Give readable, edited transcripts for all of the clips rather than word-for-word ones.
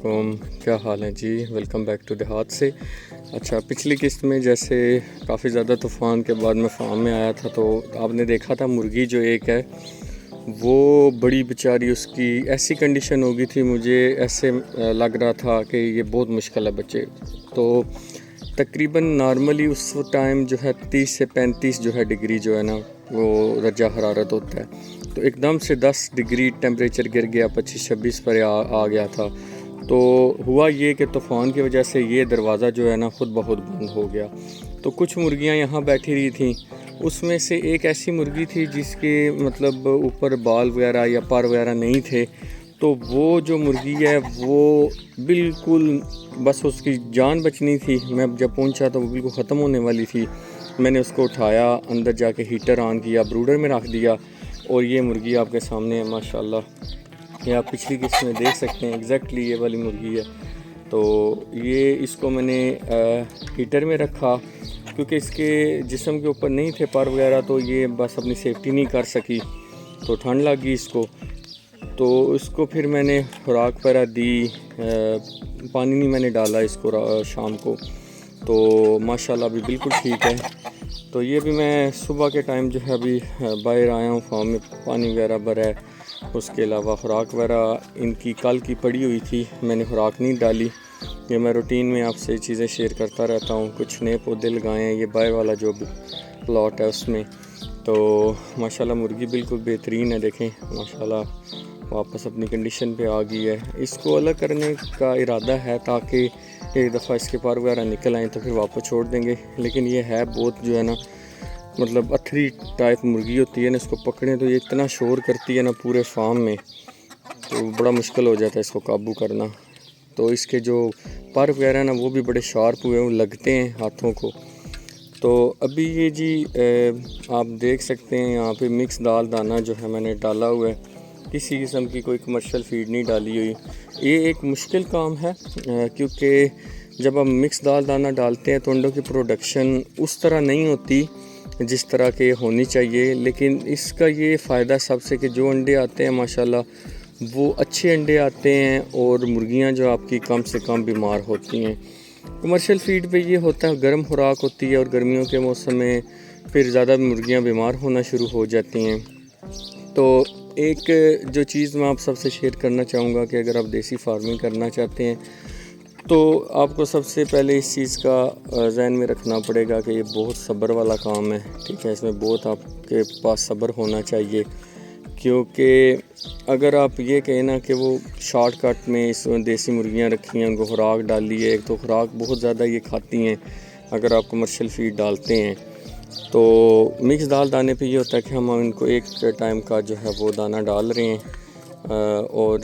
वालेकुम, क्या हाल है जी। वेलकम बैक टू देहात से। अच्छा, पिछली किस्त में जैसे काफ़ी ज़्यादा तूफ़ान के बाद मैं फार्म में आया था तो आपने देखा था मुर्गी जो एक है वो बड़ी बेचारी, उसकी ऐसी कंडीशन हो गई थी, मुझे ऐसे लग रहा था कि ये बहुत मुश्किल है बच्चे। तो तकरीबन नॉर्मली उस टाइम जो है 30 से 35 जो है डिग्री जो है ना वो दर्जा हरारत होता है। तो एकदम से 10 डिग्री टेम्परेचर गिर गया, 25-26 पर आ गया था। तो हुआ ये कि तूफ़ान की वजह से ये दरवाज़ा जो है ना ख़ुद ब खुद बंद हो गया। तो कुछ मुर्गियां यहाँ बैठी रही थी, उसमें से एक ऐसी मुर्गी थी जिसके मतलब ऊपर बाल वगैरह या पर वगैरह नहीं थे। तो वो जो मुर्गी है वो बिल्कुल बस उसकी जान बचनी थी। मैं जब पहुंचा तो वो बिल्कुल ख़त्म होने वाली थी। मैंने उसको उठाया, अंदर जाके हीटर ऑन किया, ब्रूडर में रख दिया और ये मुर्गी आपके सामने है माशाल्लाह। ये आप पिछली किस्त में देख सकते हैं, एग्जैक्टली ये वाली मुर्गी है। तो ये इसको मैंने हीटर में रखा क्योंकि इसके जिस्म के ऊपर नहीं थे पर वगैरह, तो ये बस अपनी सेफ्टी नहीं कर सकी तो ठंड लग गई इसको। तो इसको फिर मैंने खुराक वगैरह दी, पानी नहीं मैंने डाला इसको शाम को। तो माशाल्लाह अभी बिल्कुल ठीक है। तो ये भी मैं सुबह के टाइम जो है अभी बाहर आया हूँ, फार्म में पानी वगैरह भरा है। उसके अलावा खुराक वगैरह इनकी कल की पड़ी हुई थी, मैंने खुराक नहीं डाली। ये मैं रूटीन में आपसे चीज़ें शेयर करता रहता हूँ। कुछ नए पौधे लगाए हैं, ये बाहर वाला जो प्लॉट है उसमें। तो माशाल्लाह मुर्गी बिल्कुल बेहतरीन है, देखें माशाल्लाह वापस अपनी कंडीशन पे आ गई है। इसको अलग करने का इरादा है ताकि एक दफ़ा इसके पर वगैरह निकल आए तो फिर वापस छोड़ देंगे। लेकिन ये है बहुत जो है ना मतलब अथरी टाइप मुर्गी होती है ना, इसको पकड़ें तो ये इतना शोर करती है ना पूरे फार्म में, तो बड़ा मुश्किल हो जाता है इसको काबू करना। तो इसके जो पर वगैरह ना वो भी बड़े शार्प हुए, वो लगते हैं हाथों को। तो अभी ये जी आप देख सकते हैं यहाँ पे मिक्स दाल दाना जो है मैंने डाला हुआ है। किसी किस्म की कोई कमर्शियल फीड नहीं डाली हुई। ये एक मुश्किल काम है क्योंकि जब हम मिक्स दाल दाना डालते हैं तो अंडों की प्रोडक्शन उस तरह नहीं होती जिस तरह के होनी चाहिए। लेकिन इसका ये फ़ायदा सबसे कि जो अंडे आते हैं माशाल्लाह वो अच्छे अंडे आते हैं और मुर्गियां जो आपकी कम से कम बीमार होती हैं। कमर्शियल फीड पे ये होता है गर्म खुराक होती है और गर्मियों के मौसम में फिर ज़्यादा मुर्गियां बीमार होना शुरू हो जाती हैं। तो एक जो चीज़ मैं आप सबसे शेयर करना चाहूँगा कि अगर आप देसी फार्मिंग करना चाहते हैं तो आपको सबसे पहले इस चीज़ का ज़हन में रखना पड़ेगा कि ये बहुत सब्र वाला काम है, ठीक है। इसमें बहुत आपके पास सब्र होना चाहिए क्योंकि अगर आप ये कहें ना कि वो शॉर्टकट में इस देसी मुर्गियाँ रखी हैं, उनको खुराक डाली है, एक तो खुराक बहुत ज़्यादा ये खाती हैं अगर आप कमर्शियल फीड डालते हैं। तो मिक्स दाल दाने पे ये होता है कि हम इनको एक टाइम का जो है वो दाना डाल रहे हैं और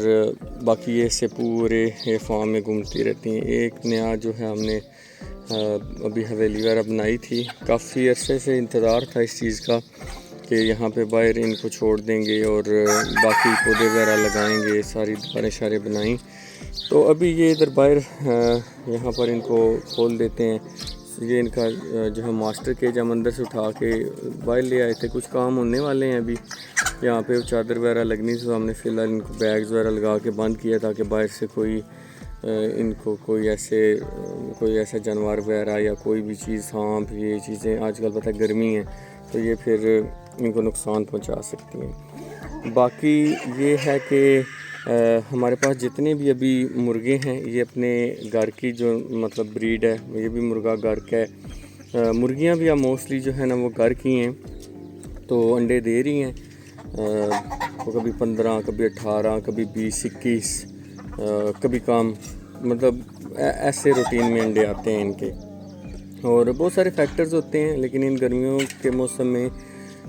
बाकी ये से पूरे ये फार्म में घूमती रहती हैं। एक नया जो है हमने अभी हवेली वगैरह बनाई थी, काफ़ी अरसे से इंतज़ार था इस चीज़ का कि यहाँ पे बाहर इनको छोड़ देंगे और बाकी पौधे वगैरह लगाएंगे, सारी दुकानें शारें बनाई। तो अभी ये इधर बाहर यहाँ पर इनको खोल देते हैं। ये इनका जो है मास्टर केज हम अंदर से उठा के बाहर ले आए थे, कुछ काम होने वाले हैं अभी। यहाँ पे चादर वगैरह लगनी थी तो हमने फ़िलहाल इनको बैग्स वगैरह लगा के बंद किया ताकि बाहर से इनको कोई ऐसा जानवर वगैरह या कोई भी चीज़, सांप, ये चीज़ें आजकल पता है गर्मी है तो ये फिर इनको नुकसान पहुँचा सकती हैं। बाकी ये है कि हमारे पास जितने भी अभी मुर्गे हैं ये अपने घर की जो मतलब ब्रीड है, ये भी मुर्गा घर का है। मुर्गियां भी अब मोस्टली जो है ना वो घर की हैं, तो अंडे दे रही हैं। तो कभी 15, कभी 18, कभी 20-21, कभी कम, मतलब ऐसे रूटीन में अंडे आते हैं इनके। और बहुत सारे फैक्टर्स होते हैं, लेकिन इन गर्मियों के मौसम में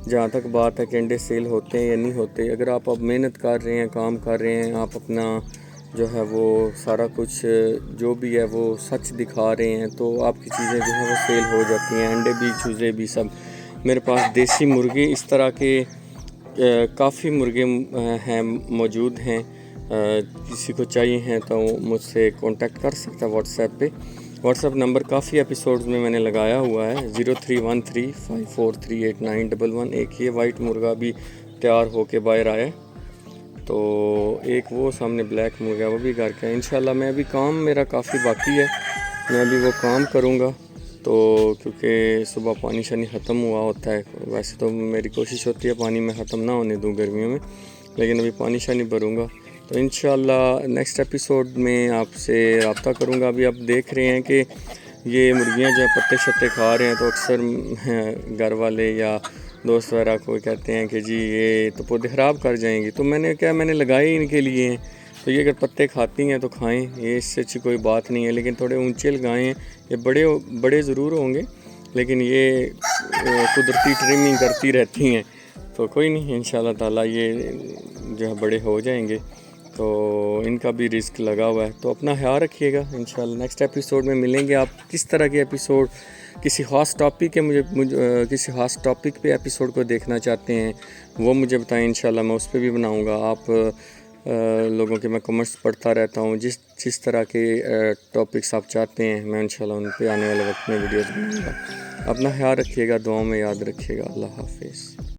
जहाँ तक बात है कि अंडे सेल होते हैं या नहीं होते, अगर आप अब मेहनत कर रहे हैं, काम कर रहे हैं, आप अपना जो है वो सारा कुछ जो भी है वो सच दिखा रहे हैं तो आपकी चीज़ें जो है वो सेल हो जाती हैं। अंडे भी, चूज़े भी, सब। मेरे पास देसी मुर्गे इस तरह के काफ़ी मुर्गे हैं, मौजूद हैं। किसी को चाहिए हैं तो मुझसे कांटेक्ट कर सकता है व्हाट्सएप नंबर काफ़ी एपिसोड्स में मैंने लगाया हुआ है, 031354389111। एक ये वाइट मुर्गा भी तैयार होके बाहर आया। तो ایک وہ سامنے بلیک مرغا وہ بھی گھر کا ہے انشاءاللہ. میں ابھی کام میرا کافی باقی ہے, میں ابھی وہ کام کروں گا. تو کیونکہ صبح پانی شانی ختم ہوا ہوتا ہے, ویسے تو میری کوشش ہوتی ہے پانی میں ختم نہ ہونے دوں گرمیوں میں, لیکن ابھی پانی شانی بھروں گا. تو انشاءاللہ نیکسٹ ایپیسوڈ میں آپ سے رابطہ کروں گا. ابھی آپ دیکھ رہے ہیں کہ یہ مرغیاں جو پتے شتے کھا رہے ہیں, تو اکثر گھر والے یا دوست وغیرہ کو کہتے ہیں کہ جی یہ تو پودے خراب کر جائیں گی. تو میں نے لگائے ان کے لیے ہیں, تو یہ اگر پتے کھاتی ہیں تو کھائیں, یہ اس سے اچھی کوئی بات نہیں ہے. لیکن تھوڑے اونچے لگائیں ہیں, یہ بڑے ضرور ہوں گے لیکن یہ قدرتی ٹرمنگ کرتی رہتی ہیں. تو کوئی نہیں, انشاءاللہ تعالی یہ جو ہے بڑے ہو جائیں گے, تو ان کا بھی رزق لگا ہوا ہے. تو اپنا خیال رکھیے گا. انشاءاللہ نیکسٹ ایپیسوڈ میں ملیں گے. آپ کس طرح کے ایپیسوڈ, کسی خاص ٹاپک کے کسی خاص ٹاپک پہ ایپیسوڈ کو دیکھنا چاہتے ہیں وہ مجھے بتائیں. انشاءاللہ میں اس پہ بھی بناؤں گا. آپ لوگوں کے میں کمنٹس پڑھتا رہتا ہوں, جس طرح کے ٹاپکس آپ چاہتے ہیں میں انشاءاللہ ان پہ آنے والے وقت میں ویڈیوز بناؤں گا. اپنا خیال رکھیے گا, دعاؤں میں یاد رکھیے گا. اللہ حافظ.